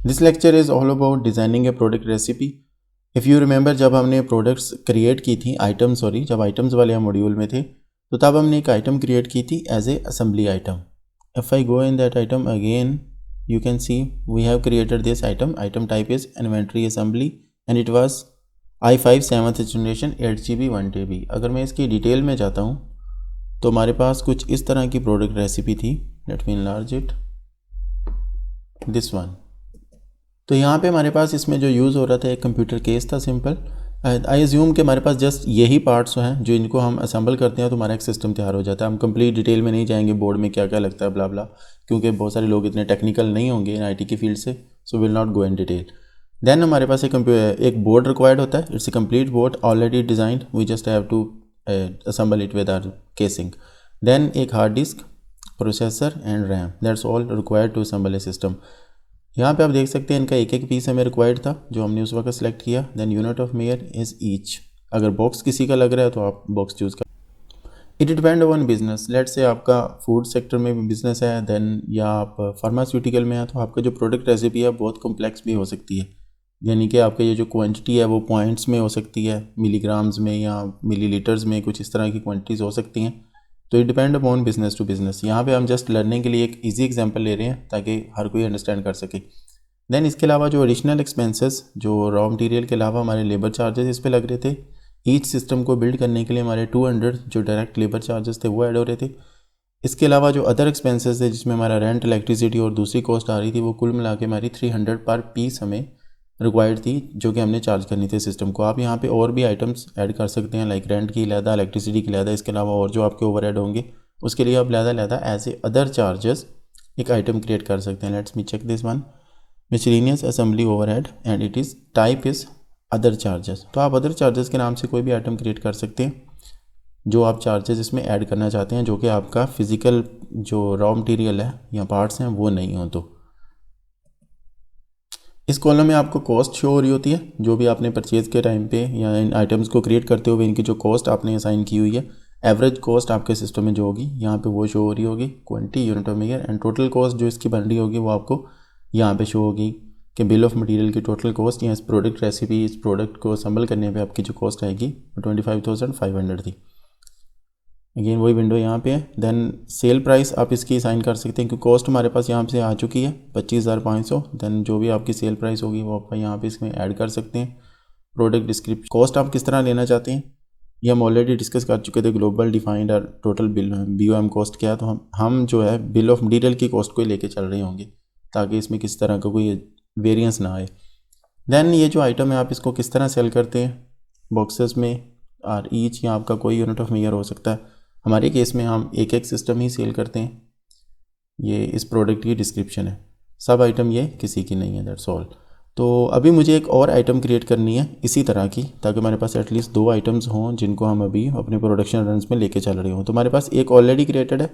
This lecture is all about designing A product recipe. If you remember, जब हमने products create की थी, जब आइटम्स वाले मॉड्यूल में थे, तो तब हमने एक आइटम क्रिएट की थी as a assembly item. If I go in that item again, you can see we have created this item type is inventory assembly and it was i5 7th generation 8GB 1TB। अगर मैं इसकी detail में जाता हूँ तो हमारे पास कुछ इस तरह की प्रोडक्ट रेसिपी थी। Let me enlarge it, this one. तो यहाँ पे हमारे पास इसमें जो यूज़ हो रहा था एक कंप्यूटर केस था सिंपल। आई एज्यूम कि हमारे पास जस्ट यही पार्ट्स हैं जो इनको हम असेंबल करते हैं तो हमारा एक सिस्टम तैयार हो जाता है। हम कंप्लीट डिटेल में नहीं जाएंगे बोर्ड में क्या क्या लगता है ब्ला ब्ला, क्योंकि बहुत सारे लोग इतने टेक्निकल नहीं होंगे इन आईटी की फील्ड से, so will not go in detail. Then हमारे पास एक बोर्ड रिक्वायर्ड होता है। It's a complete board already designed, we just have to assemble it with our casing. Then एक hard disk, processor and RAM, that's all required to assemble a system. यहाँ पे आप देख सकते हैं इनका एक एक पीस हमें रिक्वायर्ड था जो हमने उस वक्त सेलेक्ट किया। Then unit of measure is each. अगर बॉक्स किसी का लग रहा है तो आप बॉक्स चूज़ कर। It depend on business. Let से आपका फूड सेक्टर में भी बिजनेस है, देन या आप फार्मास्यूटिकल में है, तो आपका जो प्रोडक्ट रेसिपी है बहुत कॉम्प्लेक्स भी हो सकती है। यानी कि आपका ये जो क्वांटिटी है वो पॉइंट्स में हो सकती है, मिलीग्राम्स में या मिलीलीटर्स में, कुछ इस तरह की क्वांटिटीज़ हो सकती हैं। तो it depend upon business to business. यहाँ पे हम जस्ट लर्निंग के लिए एक इजी एग्जांपल ले रहे हैं ताकि हर कोई अंडरस्टैंड कर सके। देन इसके अलावा जो एडिशनल एक्सपेंसेस, जो रॉ मटेरियल के अलावा हमारे लेबर चार्जेस इस पे लग रहे थे। ईच सिस्टम को बिल्ड करने के लिए हमारे 200 जो डायरेक्ट लेबर चार्जेस थे वो ऐड हो रहे थे। इसके अलावा जो अदर एक्सपेंसेस थे जिसमें हमारा रेंट, इलेक्ट्रिसिटी और दूसरी कॉस्ट आ रही थी, वो कुल मिला के हमारी 300 पर पीस हमें रिक्वायर्ड थी जो कि हमने चार्ज करनी थी सिस्टम को। आप यहाँ पे और भी आइटम्स ऐड कर सकते हैं, लाइक रेंट की अलहदा, इलेक्ट्रिसिटी की अलहदा, इसके अलावा और जो आपके ओवर हेड होंगे उसके लिए आप अलहदा एज ए अदर चार्जेस एक आइटम क्रिएट कर सकते हैं। Let's me check this one, miscellaneous assembly overhead and it is type is other charges. तो आप अदर चार्जेस के नाम से कोई भी आइटम क्रिएट कर सकते हैं जो आप चार्जेस इसमें ऐड करना चाहते हैं, जो कि आपका फिजिकल जो रॉ मटेरियल है या पार्ट्स हैं वो नहीं हो। तो इस कॉलम में आपको कॉस्ट शो हो रही होती है, जो भी आपने परचेज़ के टाइम पे या इन आइटम्स को क्रिएट करते हुए इनकी जो कॉस्ट आपने असाइन की हुई है, एवरेज कॉस्ट आपके सिस्टम में जो होगी यहाँ पे वो शो हो रही होगी, quantity, unit of measure and total cost जो इसकी बन रही होगी वो आपको यहाँ पे शो होगी कि बिल ऑफ मटेरियल की टोटल कॉस्ट या इस प्रोडक्ट रेसिपी, इस प्रोडक्ट को असेंबल करने पे आपकी जो कॉस्ट आएगी 25,500 थी। अगेन वही विंडो यहाँ पे है। देन सेल प्राइस आप इसकी असाइन कर सकते हैं क्योंकि कॉस्ट हमारे पास यहाँ से आ चुकी है 25,500। देन जो भी आपकी सेल प्राइस होगी वो आप यहाँ पे इसमें ऐड कर सकते हैं। प्रोडक्ट डिस्क्रिप्शन, कॉस्ट आप किस तरह लेना चाहते हैं ये हम ऑलरेडी डिस्कस कर चुके थे। ग्लोबल डिफाइंड और टोटल बिल BOM कॉस्ट क्या है, तो हम जो है बिल ऑफ मटीरियल की कॉस्ट को लेके चल रहे होंगे ताकि इसमें किसी तरह का कोई वेरिएंस ना आए। देन ये जो आइटम है आप इसको किस तरह सेल करते हैं, बॉक्सेस में और ईच या आपका कोई यूनिट ऑफ मेजर हो सकता है। हमारे केस में हम एक एक सिस्टम ही सेल करते हैं। ये इस प्रोडक्ट की डिस्क्रिप्शन है, सब आइटम ये किसी की नहीं है, दैट्स ऑल। तो अभी मुझे एक और आइटम क्रिएट करनी है इसी तरह की, ताकि हमारे पास एटलीस्ट 2 आइटम्स हों जिनको हम अभी अपने प्रोडक्शन रन्स में लेके चल रहे हों। तो हमारे पास एक ऑलरेडी क्रिएटेड है।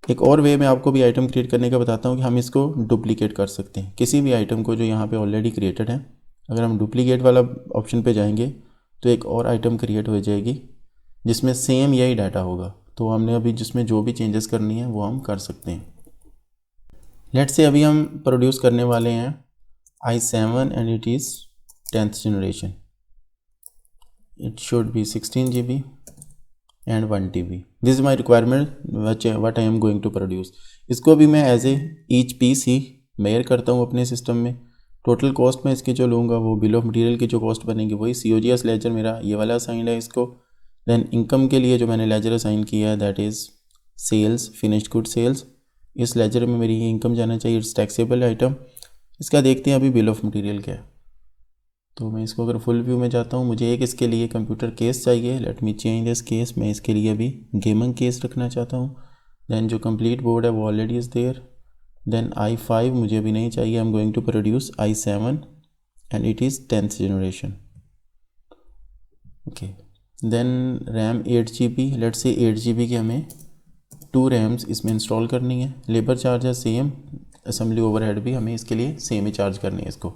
एक और वे में आपको भी आइटम क्रिएट करने का बताता हूँ कि हम इसको डुप्लीकेट कर सकते हैं, किसी भी आइटम को जो यहाँ पे ऑलरेडी क्रिएटेड है। अगर हम डुप्लीकेट वाला ऑप्शन पे जाएंगे तो एक और आइटम क्रिएट हो जाएगी जिसमें सेम यही डाटा होगा। तो हमने अभी जिसमें जो भी चेंजेस करनी है वो हम कर सकते हैं। लेट्स से अभी हम प्रोड्यूस करने वाले हैं i7 and it is 10th generation. It should be 16 GB and 1 TB। This is my requirement what I am going to produce. इसको भी मैं एज ए ईच पीस ही मेयर करता हूँ अपने सिस्टम में। टोटल कॉस्ट में इसकी जो लूँगा वो बिल ऑफ मटेरियल की जो कॉस्ट बनेगी वही COGS लेजर मेरा ये वाला असाइंड है इसको। देन इनकम के लिए जो मैंने लेजर असाइन किया है that is sales, finished good sales. इस लेजर में मेरी ये इनकम जाना चाहिए, इट्स टैक्सेबल आइटम। इसका देखते हैं अभी बिल ऑफ मटेरियल क्या है। तो मैं इसको अगर फुल व्यू में जाता हूँ, मुझे एक इसके लिए कंप्यूटर केस चाहिए। Let me change this case, मैं इसके लिए अभी गेमिंग केस रखना चाहता हूँ। देन जो कंप्लीट बोर्ड है वो already is there. Then i5 मुझे अभी नहीं चाहिए, I am going to produce i7 and it is 10th generation. Okay, then RAM 8GB, let's say 8GB की हमें 2 रैम्स इसमें इंस्टॉल करनी है। लेबर चार्ज है सेम, असेंबली ओवरहेड भी हमें इसके लिए सेम ही चार्ज करनी है इसको।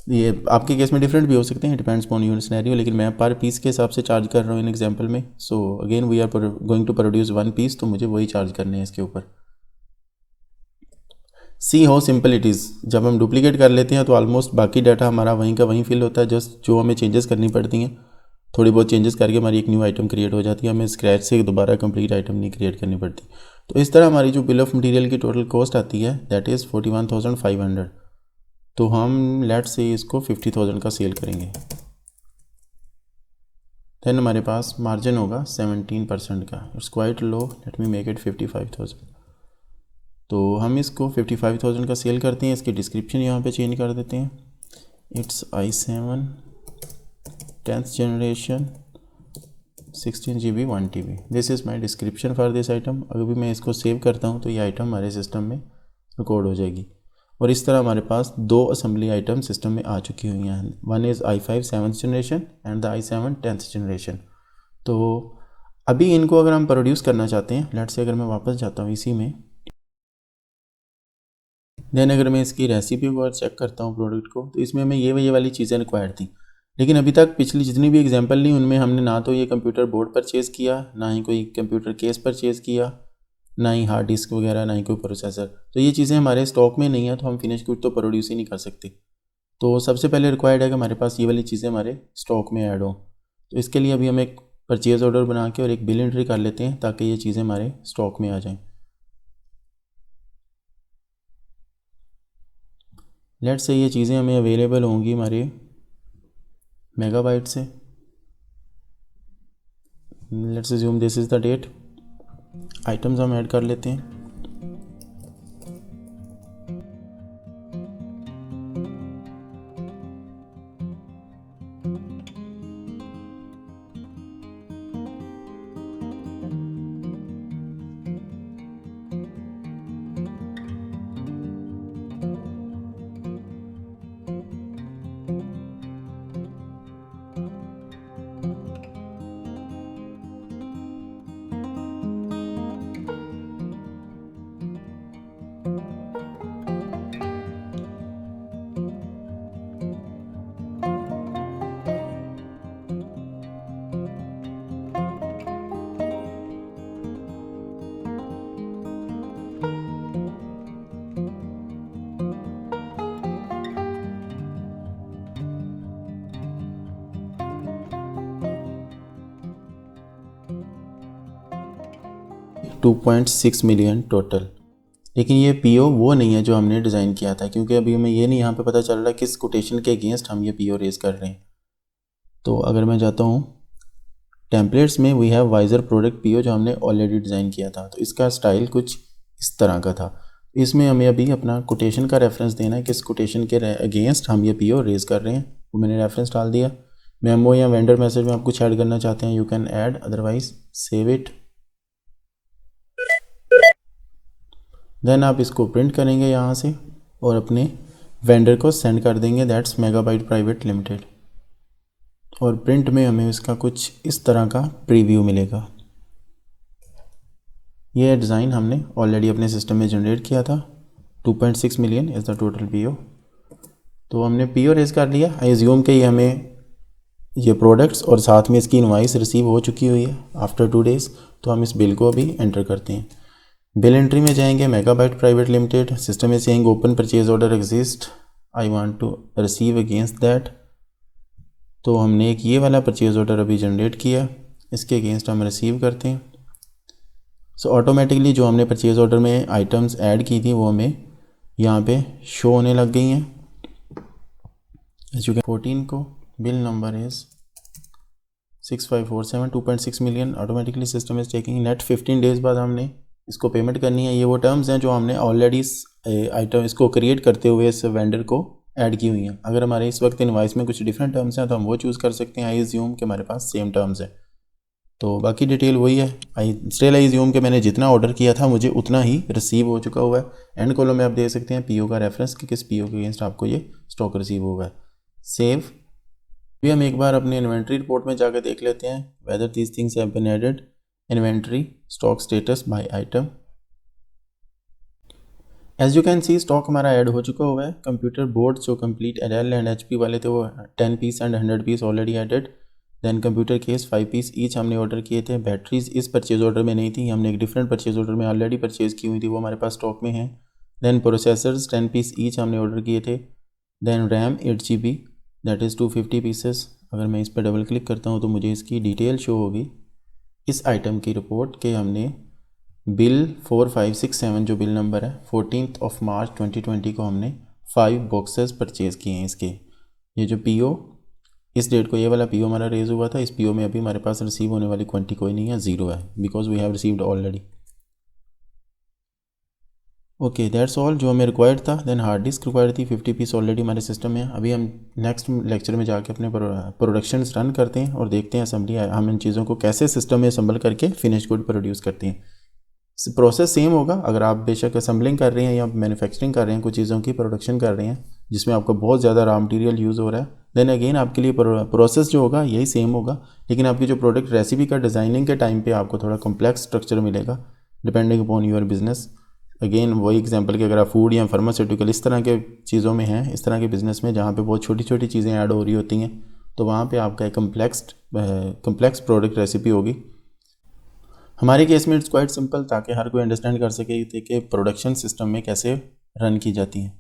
ये आपके केस में डिफरेंट भी हो सकते हैं, डिपेंड्स ऑन योर सिनेरियो, लेकिन मैं पर पीस के हिसाब से चार्ज कर रहा हूँ इन एग्जांपल में। So again we are going to produce 1 piece, तो मुझे वही चार्ज करने हैं इसके ऊपर। See how simple it is. जब हम डुप्लीकेट कर लेते हैं तो ऑलमोस्ट बाकी डाटा हमारा वहीं का वहीं फिल होता है, जस्ट जो हमें चेंजेस करनी पड़ती हैं, थोड़ी बहुत चेंजेस करके हमारी एक न्यू आइटम क्रिएट हो जाती है, हमें स्क्रैच से दोबारा कंप्लीट आइटम नहीं क्रिएट करनी पड़ती। तो इस तरह हमारी जो बिल ऑफ मटेरियल की टोटल कॉस्ट आती है दैट इज़ 41,500। तो हम लेट से इसको 50,000 का सेल करेंगे, देन हमारे पास मार्जिन होगा 17% का। It's quite low, let me make it 55,000। तो हम इसको 55,000 का सेल करते हैं। इसकी डिस्क्रिप्शन यहाँ पे चेंज कर देते हैं, it's i7 10th generation 16 GB 1 TB। This is my description for this item. अगर भी मैं इसको सेव करता हूँ तो ये आइटम हमारे सिस्टम में रिकॉर्ड हो जाएगी। और इस तरह हमारे पास 2 असेंबली आइटम सिस्टम में आ चुकी हुई हैं। One is i5 7th generation and the i7 10th generation. तो अभी इनको अगर हम प्रोड्यूस करना चाहते हैं, लेट्स से अगर मैं वापस जाता हूँ इसी में, देन अगर मैं इसकी रेसिपी को और चेक करता हूँ प्रोडक्ट को, तो इसमें हमें ये वाली चीज़ें रिक्वायर्ड थी। लेकिन अभी तक पिछली जितनी भी एग्जांपल ली उनमें हमने ना तो ये कंप्यूटर बोर्ड परचेज़ किया, ना ही कोई कंप्यूटर केस परचेज़ किया, ना ही हार्ड डिस्क वगैरह, ना ही कोई प्रोसेसर। तो ये चीज़ें हमारे स्टॉक में नहीं है, तो हम फिनिश गुड तो प्रोड्यूस ही नहीं कर सकते। तो सबसे पहले रिक्वायर्ड है कि हमारे पास ये वाली चीज़ें हमारे स्टॉक में ऐड हो। तो इसके लिए अभी हम एक परचेज़ ऑर्डर बना के और एक बिल एंट्री कर लेते हैं ताकि ये चीज़ें हमारे स्टॉक में आ जाएँ। लेट्स से ये चीज़ें हमें अवेलेबल होंगी हमारे मेगाबाइट से। Let's assume this is the date. Items हम ऐड कर लेते हैं। $2.6 मिलियन टोटल। लेकिन ये पीओ वो नहीं है जो हमने डिज़ाइन किया था, क्योंकि अभी हमें ये नहीं यहाँ पे पता चल रहा किस कोटेशन के अगेंस्ट हम ये पीओ रेज कर रहे हैं। तो अगर मैं जाता हूँ टेम्पलेट्स में, we have wiser product PO जो हमने ऑलरेडी डिज़ाइन किया था। तो इसका स्टाइल कुछ इस तरह का था। इसमें हमें अभी अपना कोटेशन का रेफरेंस देना है, किस कोटेशन के अगेंस्ट हम ये पीओ रेज कर रहे हैं। वो मैंने रेफरेंस डाल दिया। मेमो या वेंडर मैसेज में आप कुछ ऐड करना चाहते हैं, you can add, otherwise save it. Then आप इसको प्रिंट करेंगे यहाँ से और अपने वेंडर को सेंड कर देंगे, दैट्स मेगाबाइट प्राइवेट लिमिटेड। और प्रिंट में हमें इसका कुछ इस तरह का प्रीव्यू मिलेगा। ये डिज़ाइन हमने ऑलरेडी अपने सिस्टम में जनरेट किया था। 2.6 million is the total PO. तो हमने पीओ रेज कर लिया। आई एज्यूम के ये हमें ये प्रोडक्ट्स और साथ में इसकी इनवॉइस रिसीव हो चुकी हुई है आफ्टर 2 डेज़। तो हम इस बिल को अभी एंटर करते हैं। बिल एंट्री में जाएंगे, मेगाबाइट प्राइवेट लिमिटेड, सिस्टम में saying open purchase order exist, I want to receive against that. तो हमने एक ये वाला परचेज ऑर्डर अभी जनरेट किया, इसके अगेंस्ट हम रिसीव करते हैं। सो ऑटोमेटिकली जो हमने परचेज ऑर्डर में आइटम्स ऐड की थी वो हमें यहाँ पे शो होने लग गई हैं। 14 को bill number is 6547, 2.6 million automatically system is taking. Net 15 days बाद हमने इसको पेमेंट करनी है। ये वो टर्म्स हैं जो हमने ऑलरेडी इस आइटम इसको क्रिएट करते हुए इस वेंडर को ऐड की हुई हैं। अगर हमारे इस वक्त इनवॉइस में कुछ डिफरेंट टर्म्स हैं तो हम वो चूज़ कर सकते हैं। आई एज्यूम कि हमारे पास सेम टर्म्स है, तो बाकी डिटेल वही है। आई एज्यूम कि मैंने जितना ऑर्डर किया था मुझे उतना ही रिसीव हो चुका हुआ है। एंड कॉलम में आप देख सकते हैं पीओ का रेफरेंस कि किस पीओ के अगेंस्ट आपको ये स्टॉक रिसीव हुआ है। सेव। भी हम एक बार अपने इन्वेंट्री रिपोर्ट में जाकर देख लेते हैं whether these things have been added. Inventory stock status by item. As you can see stock हमारा ऐड हो चुका हुआ है। कंप्यूटर बोर्ड जो कंप्लीट एल एंड HP वाले थे वो 10 piece and 100 piece already added. Then computer case 5 piece each हमने ऑर्डर किए थे। बैटरीज इस परचेज ऑर्डर में नहीं थी, हमने एक डिफरेंट परचेज ऑर्डर में ऑलरेडी परचेज की हुई थी, वो हमारे पास स्टॉक में है। देन प्रोसेसर्स 10 पीस ईच हमने ऑर्डर किए थे। Then RAM 8 GB that is 250 pieces. अगर मैं इस पर डबल क्लिक करता हूँ तो मुझे इसकी डिटेल शो होगी इस आइटम की रिपोर्ट के हमने बिल 4567 जो बिल नंबर है 14 मार्च 2020 को हमने 5 बॉक्सेस परचेज़ किए हैं इसके। ये जो PO इस डेट को ये वाला PO हमारा रेज़ हुआ था, इस PO में अभी हमारे पास रिसीव होने वाली क्वांटिटी कोई नहीं है, ज़ीरो है, because we have received already. Okay that's all जो हमें रिक्वायर्ड था। देन हार्ड डिस्क रिक्वायर्ड थी 50 पीस ऑलरेडी हमारे सिस्टम में। अभी हम नेक्स्ट लेक्चर में जाके अपने प्रोडक्शंस रन करते हैं और देखते हैं असेंबली हम इन चीज़ों को कैसे सिस्टम में असम्बल करके फिनिश गुड प्रोड्यूस करते हैं। प्रोसेस सेम होगा। अगर आप बेशक असेंबलिंग कर रहे हैं या मैन्युफैक्चरिंग कर रहे हैं, कुछ चीज़ों की प्रोडक्शन कर रहे हैं जिसमें आपका बहुत ज़्यादा रॉ मटेरियल यूज़ हो रहा है, देन अगेन आपके लिए प्रोसेस जो होगा यही सेम होगा, लेकिन आपकी जो प्रोडक्ट रेसिपी का डिज़ाइनिंग के टाइम पे आपको थोड़ा कॉम्प्लेक्स स्ट्रक्चर मिलेगा depending upon your business. Again वही एग्जांपल कि अगर आप फूड या फार्मास्यूटिकल इस तरह के चीज़ों में हैं, इस तरह के बिज़नेस में जहाँ पे बहुत छोटी छोटी चीज़ें ऐड हो रही होती हैं, तो वहाँ पे आपका एक कम्प्लेक्स प्रोडक्ट रेसिपी होगी। हमारे केस में इट्स क्वाइट सिंपल ताकि हर कोई अंडरस्टैंड कर सके कि प्रोडक्शन सिस्टम में कैसे रन की जाती है।